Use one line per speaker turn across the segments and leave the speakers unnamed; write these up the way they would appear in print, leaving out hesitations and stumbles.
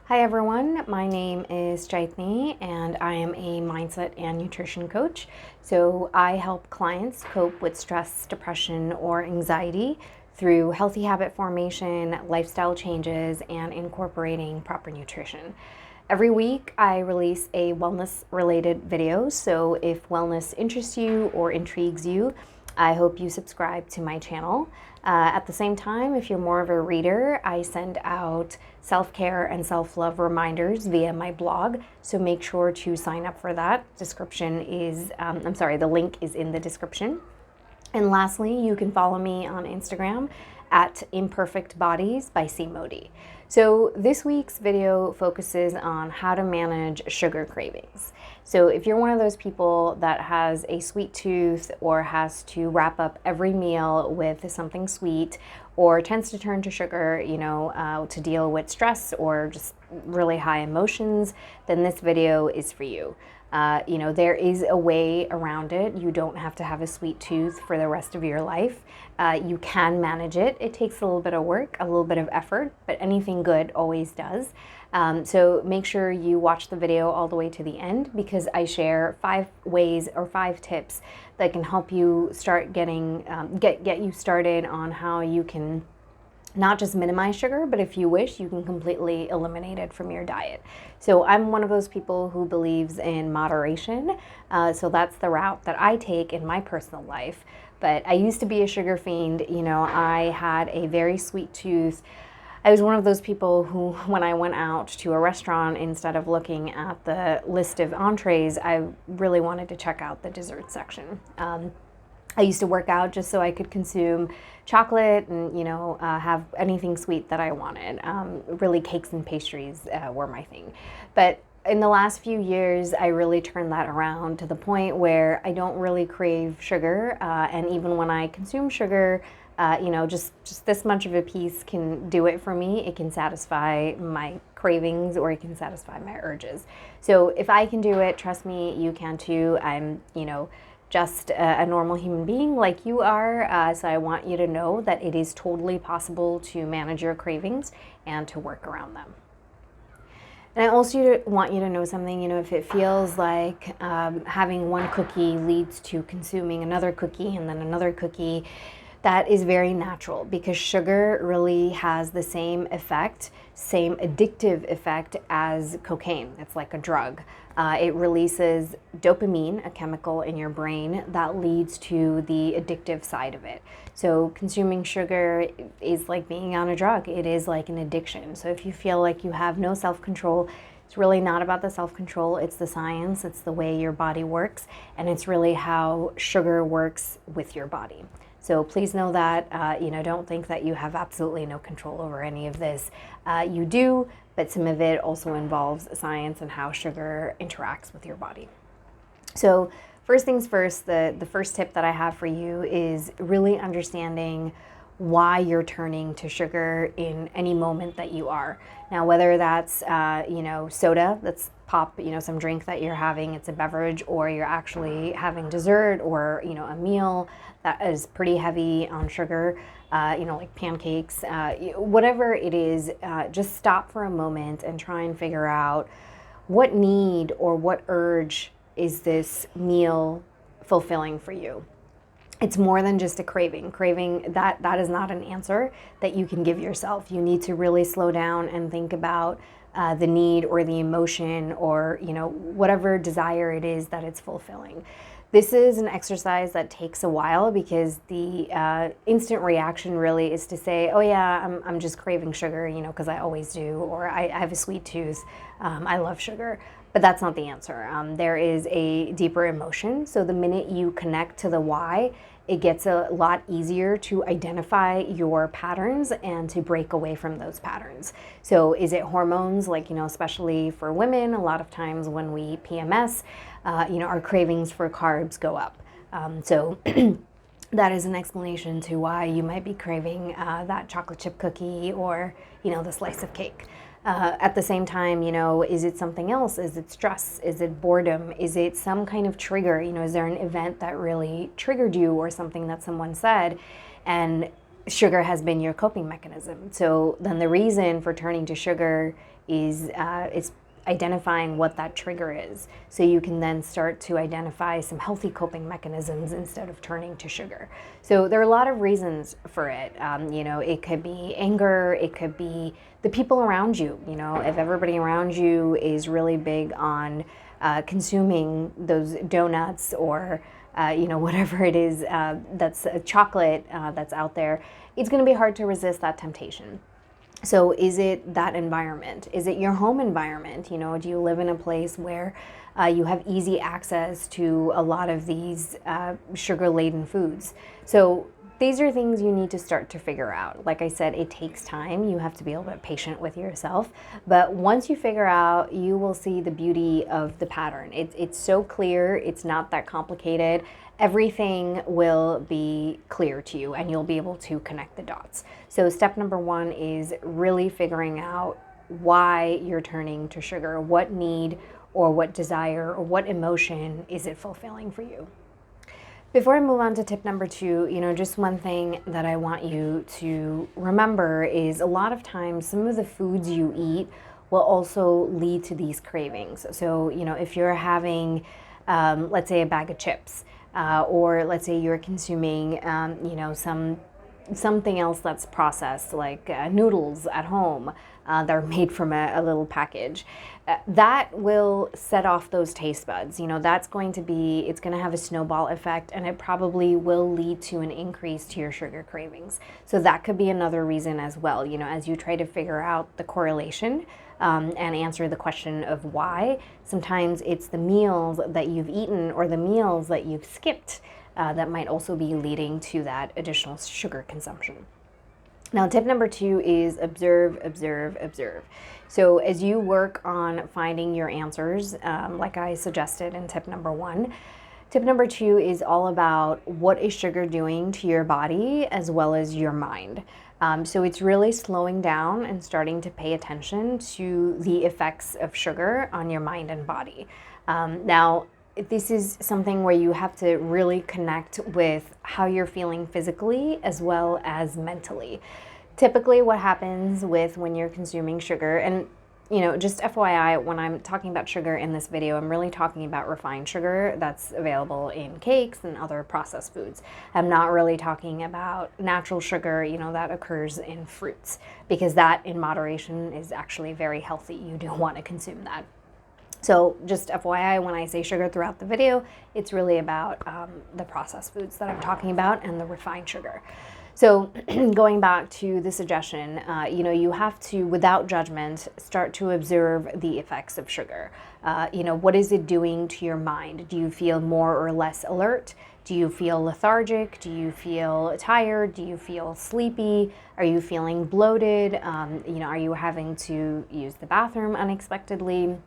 Hi everyone, my name is Chaitni and I am a mindset and nutrition coach. So I help clients cope with stress, depression, or anxiety through healthy habit formation, lifestyle changes, and incorporating proper nutrition. Every week I release a wellness related video, so if wellness interests you or intrigues you, I hope you subscribe to my channel. At the same time, if you're more of a reader, I send out self-care and self-love reminders via my blog, so make sure to sign up for that. The link is in the description. And lastly, you can follow me on Instagram at Imperfect Bodies by C Modi. So this week's video focuses on how to manage sugar cravings. So if you're one of those people that has a sweet tooth or has to wrap up every meal with something sweet or tends to turn to sugar, to deal with stress or just really high emotions, then this video is for you. There is a way around it. You don't have to have a sweet tooth for the rest of your life. You can manage it. It takes a little bit of work, a little bit of effort, but anything good always does. So make sure you watch the video all the way to the end, because I share 5 ways or 5 tips that can help you start get you started on how you can not just minimize sugar, but if you wish, you can completely eliminate it from your diet. So I'm one of those people who believes in moderation. So that's the route that I take in my personal life. But I used to be a sugar fiend. I had a very sweet tooth. I was one of those people who, when I went out to a restaurant, instead of looking at the list of entrees, I really wanted to check out the dessert section. I used to work out just so I could consume chocolate and, have anything sweet that I wanted. Really, cakes and pastries were my thing. But in the last few years, I really turned that around to the point where I don't really crave sugar. And even when I consume sugar, just this much of a piece can do it for me. It can satisfy my cravings, or it can satisfy my urges. So if I can do it, trust me, you can too. I'm, just a normal human being like you are. So I want you to know that it is totally possible to manage your cravings and to work around them. And I also want you to know something, if it feels like having one cookie leads to consuming another cookie and then another cookie, that is very natural, because sugar really has the same addictive effect as cocaine. It's like a drug. It releases dopamine, a chemical in your brain that leads to the addictive side of it. So consuming sugar is like being on a drug. It is like an addiction. So if you feel like you have no self-control, it's really not about the self-control. It's the science. It's the way your body works. And it's really how sugar works with your body. So please know that, don't think that you have absolutely no control over any of this. You do, but some of it also involves science and how sugar interacts with your body. So first things first, the first tip that I have for you is really understanding why you're turning to sugar in any moment that you are. Now, whether that's, soda, that's pop, some drink that you're having, it's a beverage, or you're actually having dessert, or, a meal that is pretty heavy on sugar, like pancakes, whatever it is, just stop for a moment and try and figure out what need or what urge is this meal fulfilling for you. It's more than just a craving. That is not an answer that you can give yourself. You need to really slow down and think about the need or the emotion or, whatever desire it is that it's fulfilling. This is an exercise that takes a while, because the instant reaction really is to say, oh yeah, I'm just craving sugar, because I always do, or I have a sweet tooth, I love sugar. But that's not the answer. There is a deeper emotion. So the minute you connect to the why, it gets a lot easier to identify your patterns and to break away from those patterns. So is it hormones? Like, especially for women, a lot of times when we PMS, our cravings for carbs go up. So that is an explanation to why you might be craving that chocolate chip cookie or, the slice of cake. At the same time, is it something else? Is it stress? Is it boredom? Is it some kind of trigger? Is there an event that really triggered you, or something that someone said, and sugar has been your coping mechanism? So then the reason for turning to sugar is identifying what that trigger is, so you can then start to identify some healthy coping mechanisms instead of turning to sugar. So there are a lot of reasons for it. It could be anger, it could be the people around you. If everybody around you is really big on consuming those donuts or whatever it is that's chocolate that's out there, it's going to be hard to resist that temptation. So is it that environment? Is it your home environment? Do you live in a place where you have easy access to a lot of these sugar-laden foods? So these are things you need to start to figure out. Like I said, it takes time. You have to be a little bit patient with yourself. But once you figure out, you will see the beauty of the pattern. It's so clear. It's not that complicated. Everything will be clear to you and you'll be able to connect the dots. So step number one is really figuring out why you're turning to sugar. What need or what desire or what emotion is it fulfilling for you? Before I move on to tip number two, just one thing that I want you to remember is a lot of times some of the foods you eat will also lead to these cravings. So, if you're having, let's say, a bag of chips, or let's say you're consuming, something else that's processed, like noodles at home that are made from a little package, that will set off those taste buds. It's going to have a snowball effect, and it probably will lead to an increase to your sugar cravings. So that could be another reason as well, as you try to figure out the correlation and answer the question of why. Sometimes it's the meals that you've eaten or the meals that you've skipped that might also be leading to that additional sugar consumption. Now, tip number two is observe, observe, observe. So as you work on finding your answers, like I suggested in tip number one, tip number two is all about what is sugar doing to your body as well as your mind. So it's really slowing down and starting to pay attention to the effects of sugar on your mind and body. Now, this is something where you have to really connect with how you're feeling physically as well as mentally. Typically what happens when you're consuming sugar, and just FYI, when I'm talking about sugar in this video, I'm really talking about refined sugar that's available in cakes and other processed foods. I'm not really talking about natural sugar, that occurs in fruits, because that in moderation is actually very healthy. You do want to consume that. So just FYI, when I say sugar throughout the video, it's really about the processed foods that I'm talking about and the refined sugar. So going back to the suggestion, you have to, without judgment, start to observe the effects of sugar. What is it doing to your mind? Do you feel more or less alert? Do you feel lethargic? Do you feel tired? Do you feel sleepy? Are you feeling bloated? Are you having to use the bathroom unexpectedly?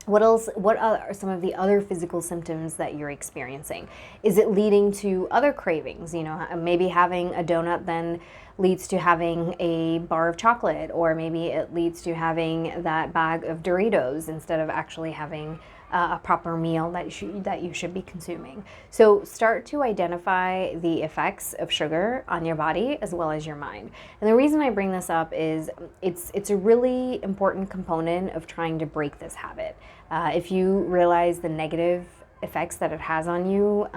What else? What are some of the other physical symptoms that you're experiencing? Is it leading to other cravings? Maybe having a donut then leads to having a bar of chocolate, or maybe it leads to having that bag of Doritos instead of actually having a proper meal that you should be consuming. So start to identify the effects of sugar on your body as well as your mind. And the reason I bring this up is it's a really important component of trying to break this habit. If you realize the negative effects that it has on you,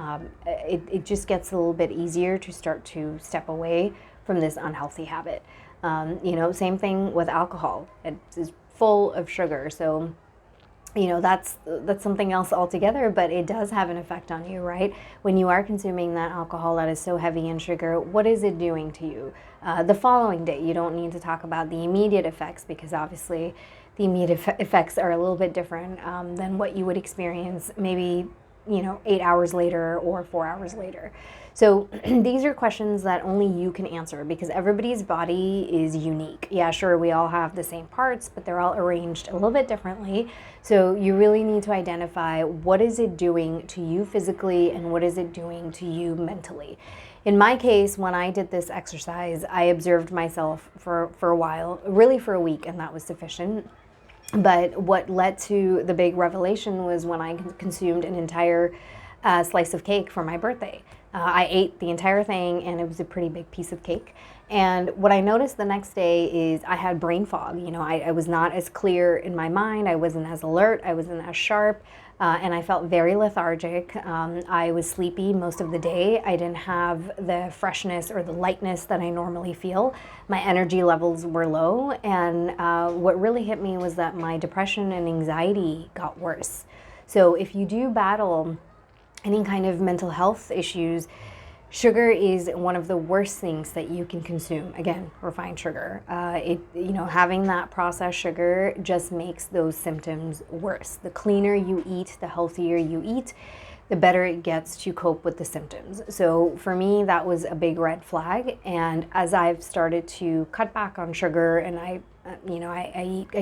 it just gets a little bit easier to start to step away from this unhealthy habit. Same thing with alcohol. It is full of sugar, so that's something else altogether, but it does have an effect on you, right? When you are consuming that alcohol that is so heavy in sugar, what is it doing to you? The following day, you don't need to talk about the immediate effects, because obviously the immediate effects are a little bit different than what you would experience maybe 8 hours later or 4 hours later. So these are questions that only you can answer, because everybody's body is unique. Yeah, sure, we all have the same parts, but they're all arranged a little bit differently. So you really need to identify what is it doing to you physically and what is it doing to you mentally. In my case, when I did this exercise, I observed myself for a while, really for a week, and that was sufficient. But what led to the big revelation was when I consumed an entire slice of cake for my birthday. I ate the entire thing, and it was a pretty big piece of cake. And what I noticed the next day is I had brain fog. I was not as clear in my mind. I wasn't as alert. I wasn't as sharp. And I felt very lethargic. I was sleepy most of the day. I didn't have the freshness or the lightness that I normally feel. My energy levels were low. And what really hit me was that my depression and anxiety got worse. So if you do battle any kind of mental health issues, sugar is one of the worst things that you can consume. Again, refined sugar. Having that processed sugar just makes those symptoms worse. The cleaner you eat, the healthier you eat, the better it gets to cope with the symptoms. So for me, that was a big red flag. And as I've started to cut back on sugar, and I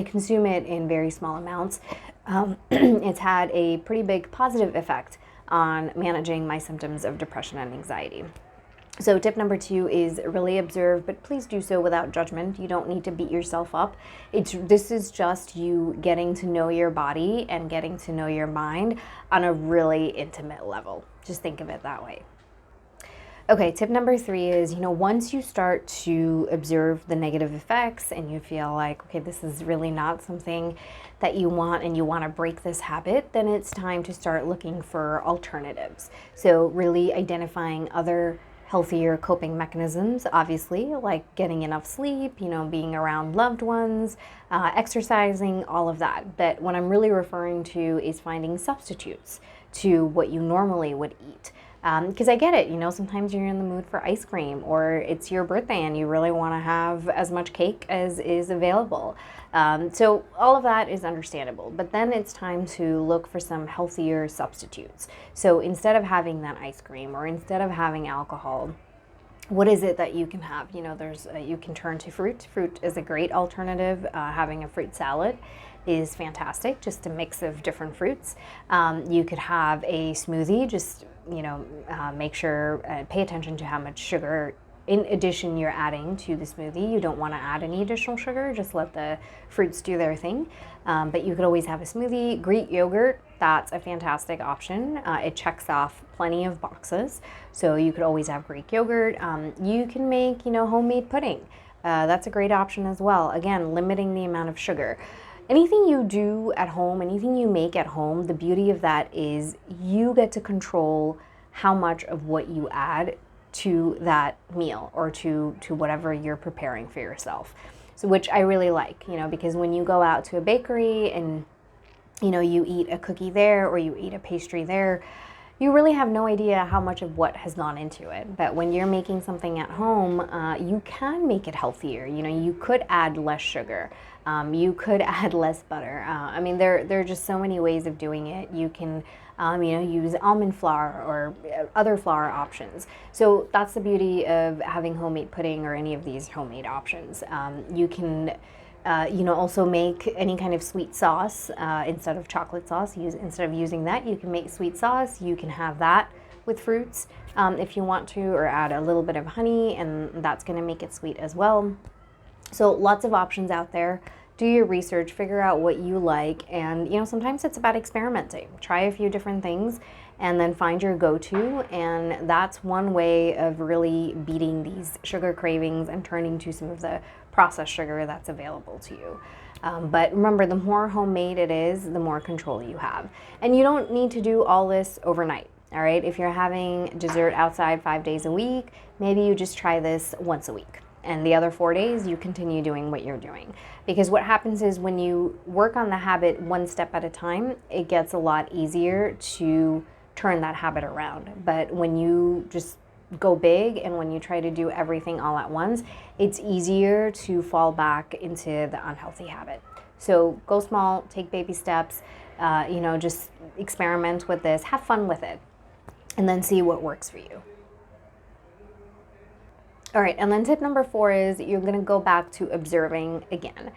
consume it in very small amounts, it's had a pretty big positive effect on managing my symptoms of depression and anxiety. So tip number 2 is really observe, but please do so without judgment. You don't need to beat yourself up. This is just you getting to know your body and getting to know your mind on a really intimate level. Just think of it that way. Okay, tip number 3 is, once you start to observe the negative effects and you feel like, okay, this is really not something that you want and you want to break this habit, then it's time to start looking for alternatives. So really identifying other healthier coping mechanisms, obviously, like getting enough sleep, being around loved ones, exercising, all of that. But what I'm really referring to is finding substitutes to what you normally would eat. Because I get it, sometimes you're in the mood for ice cream, or it's your birthday and you really want to have as much cake as is available. So all of that is understandable, but then it's time to look for some healthier substitutes. So instead of having that ice cream or instead of having alcohol, what is it that you can have? You can turn to fruit. Fruit is a great alternative. Having a fruit salad is fantastic, just a mix of different fruits. You could have a smoothie, just make sure, pay attention to how much sugar in addition you're adding to the smoothie. You don't want to add any additional sugar, just let the fruits do their thing. But you could always have a smoothie. Greek yogurt, that's a fantastic option. It checks off plenty of boxes. So you could always have Greek yogurt. You can make, homemade pudding. That's a great option as well. Again, limiting the amount of sugar. Anything you do at home, anything you make at home, the beauty of that is you get to control how much of what you add to that meal or to whatever you're preparing for yourself. So which I really like, because when you go out to a bakery and you eat a cookie there or you eat a pastry there, you really have no idea how much of what has gone into it. But when you're making something at home, you can make it healthier. You could add less sugar. You could add less butter. There are just so many ways of doing it. You can, use almond flour or other flour options. So that's the beauty of having homemade pudding or any of these homemade options. You can also make any kind of sweet sauce instead of chocolate sauce. Instead of using that, you can make sweet sauce. You can have that with fruits if you want to, or add a little bit of honey, and that's going to make it sweet as well. So lots of options out there. Do your research, figure out what you like, and sometimes it's about experimenting. Try a few different things and then find your go-to, and that's one way of really beating these sugar cravings and turning to some of the processed sugar that's available to you. But remember, the more homemade it is, the more control you have. And you don't need to do all this overnight, all right? If you're having dessert outside 5 days a week, maybe you just try this once a week. And the other 4 days, you continue doing what you're doing. Because what happens is when you work on the habit one step at a time, it gets a lot easier to turn that habit around. But when you just go big and when you try to do everything all at once, it's easier to fall back into the unhealthy habit. So go small, take baby steps, just experiment with this, have fun with it, and then see what works for you. All right, and then tip number 4 is you're gonna go back to observing again.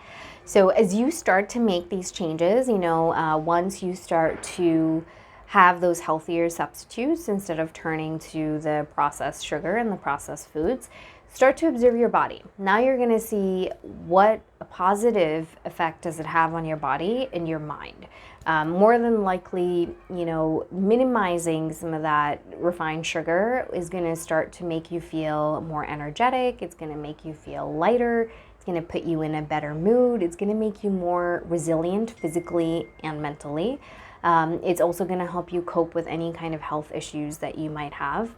So as you start to make these changes, once you start to have those healthier substitutes instead of turning to the processed sugar and the processed foods, start to observe your body. Now you're going to see what a positive effect does it have on your body and your mind. More than likely, minimizing some of that refined sugar is going to start to make you feel more energetic. It's going to make you feel lighter. It's going to put you in a better mood. It's going to make you more resilient physically and mentally. It's also going to help you cope with any kind of health issues that you might have.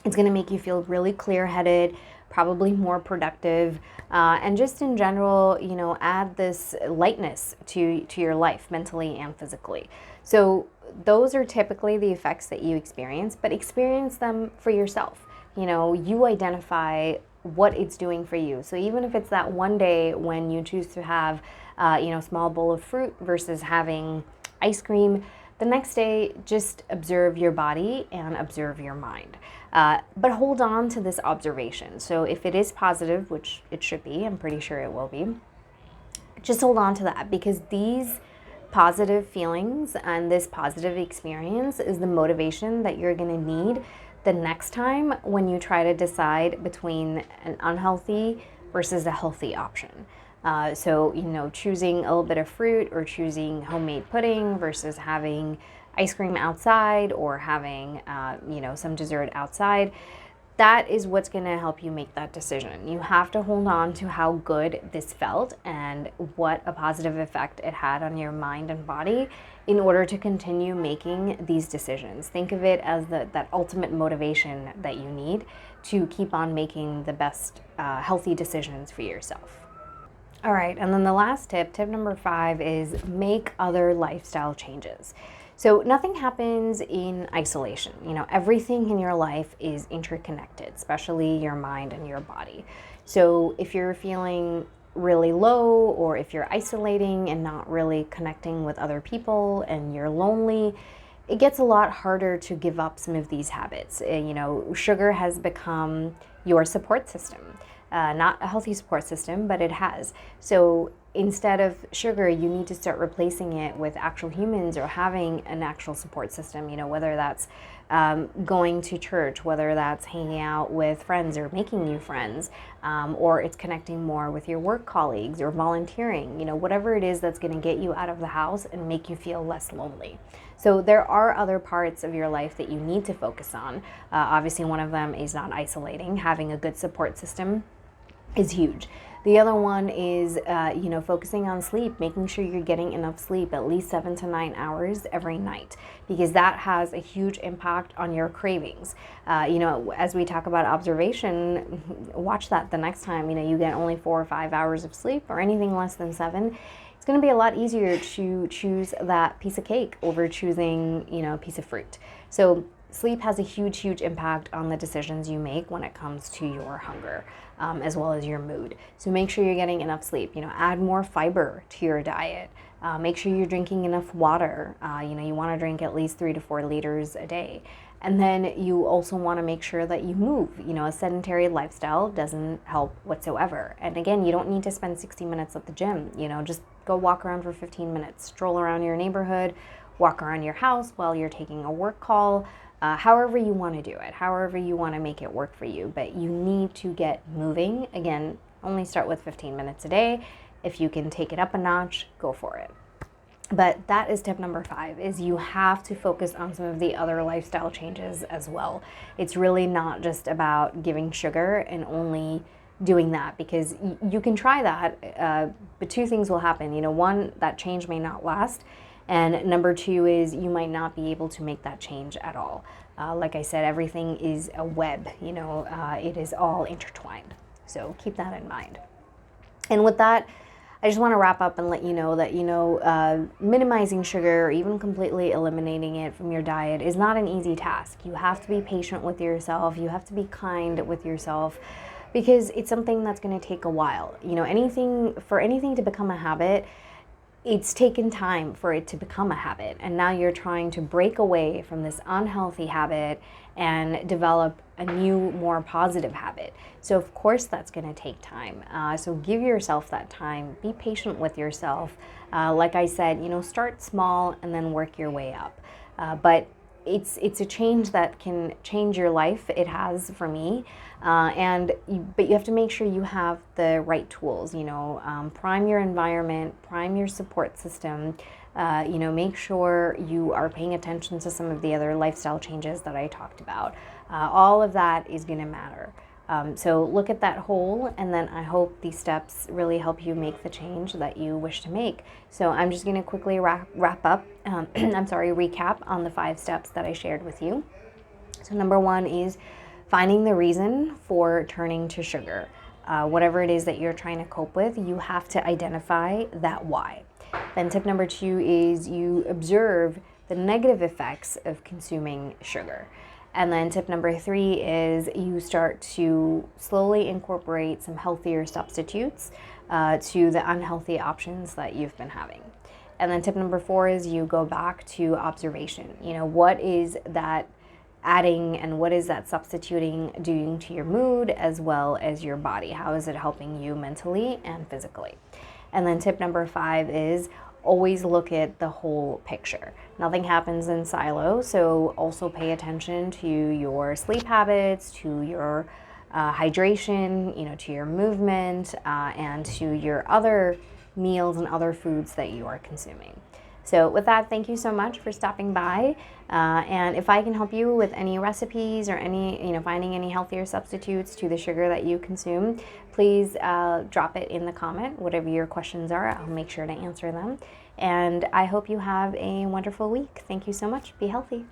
It's going to make you feel really clear-headed, probably more productive, and just in general, add this lightness to your life, mentally and physically. So those are typically the effects that you experience, but experience them for yourself. You identify what it's doing for you. So even if it's that one day when you choose to have, a small bowl of fruit versus having ice cream, the next day, just observe your body and observe your mind. But hold on to this observation. So if it is positive, which it should be, I'm pretty sure it will be, just hold on to that, because these positive feelings and this positive experience is the motivation that you're going to need the next time when you try to decide between an unhealthy versus a healthy option. So, choosing a little bit of fruit or choosing homemade pudding versus having ice cream outside or having, some dessert outside, that is what's going to help you make that decision. You have to hold on to how good this felt and what a positive effect it had on your mind and body in order to continue making these decisions. Think of it as that ultimate motivation that you need to keep on making the best healthy decisions for yourself. All right, and then the last tip number 5, is make other lifestyle changes. So nothing happens in isolation. Everything in your life is interconnected, especially your mind and your body. So if you're feeling really low, or if you're isolating and not really connecting with other people and you're lonely, it gets a lot harder to give up some of these habits. Sugar has become your support system. Not a healthy support system, but it has. So instead of sugar, you need to start replacing it with actual humans or having an actual support system, whether that's going to church, whether that's hanging out with friends or making new friends, or it's connecting more with your work colleagues or volunteering, whatever it is that's going to get you out of the house and make you feel less lonely. So there are other parts of your life that you need to focus on. Obviously, one of them is not isolating. Having a good support system is huge. The other one is, focusing on sleep, making sure you're getting enough sleep, at least 7 to 9 hours every night, because that has a huge impact on your cravings. As we talk about observation, watch that the next time, you get only 4 or 5 hours of sleep or anything less than 7. It's going to be a lot easier to choose that piece of cake over choosing, a piece of fruit. So sleep has a huge, huge impact on the decisions you make when it comes to your hunger, as well as your mood. So make sure you're getting enough sleep. Add more fiber to your diet. Make sure you're drinking enough water. You want to drink at least 3 to 4 liters a day. And then you also want to make sure that you move. A sedentary lifestyle doesn't help whatsoever. And again, you don't need to spend 60 minutes at the gym. Just go walk around for 15 minutes, stroll around your neighborhood, walk around your house while you're taking a work call. However you want to do it, however you want to make it work for you, but you need to get moving. Again, only start with 15 minutes a day. If you can take it up a notch, go for it. But that is tip number 5, is you have to focus on some of the other lifestyle changes as well. It's really not just about giving sugar and only doing that, because you can try that, but 2 things will happen. One, that change may not last. And number 2 is you might not be able to make that change at all. Like I said, everything is a web, it is all intertwined. So keep that in mind. And with that, I just want to wrap up and let you know that, minimizing sugar or even completely eliminating it from your diet is not an easy task. You have to be patient with yourself. You have to be kind with yourself, because it's something that's going to take a while. For anything to become a habit, it's taken time for it to become a habit, and now you're trying to break away from this unhealthy habit and develop a new, more positive habit. So of course that's going to take time. So give yourself that time. Be patient with yourself. Like I said, start small and then work your way up. But it's a change that can change your life. It has for me, but you have to make sure you have the right tools. Prime your environment, prime your support system. Make sure you are paying attention to some of the other lifestyle changes that I talked about. All of that is going to matter. So look at that whole, and then I hope these steps really help you make the change that you wish to make. So I'm just going to quickly wrap up, recap on the 5 steps that I shared with you. So number 1 is finding the reason for turning to sugar. Whatever it is that you're trying to cope with, you have to identify that why. Then tip number 2 is you observe the negative effects of consuming sugar. And then tip number 3 is you start to slowly incorporate some healthier substitutes to the unhealthy options that you've been having. And then tip number 4 is you go back to observation. What is that adding and what is that substituting doing to your mood as well as your body? How is it helping you mentally and physically? And then tip number 5 is always look at the whole picture. Nothing happens in silo, so also pay attention to your sleep habits, to your hydration, to your movement, and to your other meals and other foods that you are consuming. So with that, thank you so much for stopping by. And if I can help you with any recipes or finding any healthier substitutes to the sugar that you consume, please drop it in the comment. Whatever your questions are, I'll make sure to answer them. And I hope you have a wonderful week. Thank you so much. Be healthy.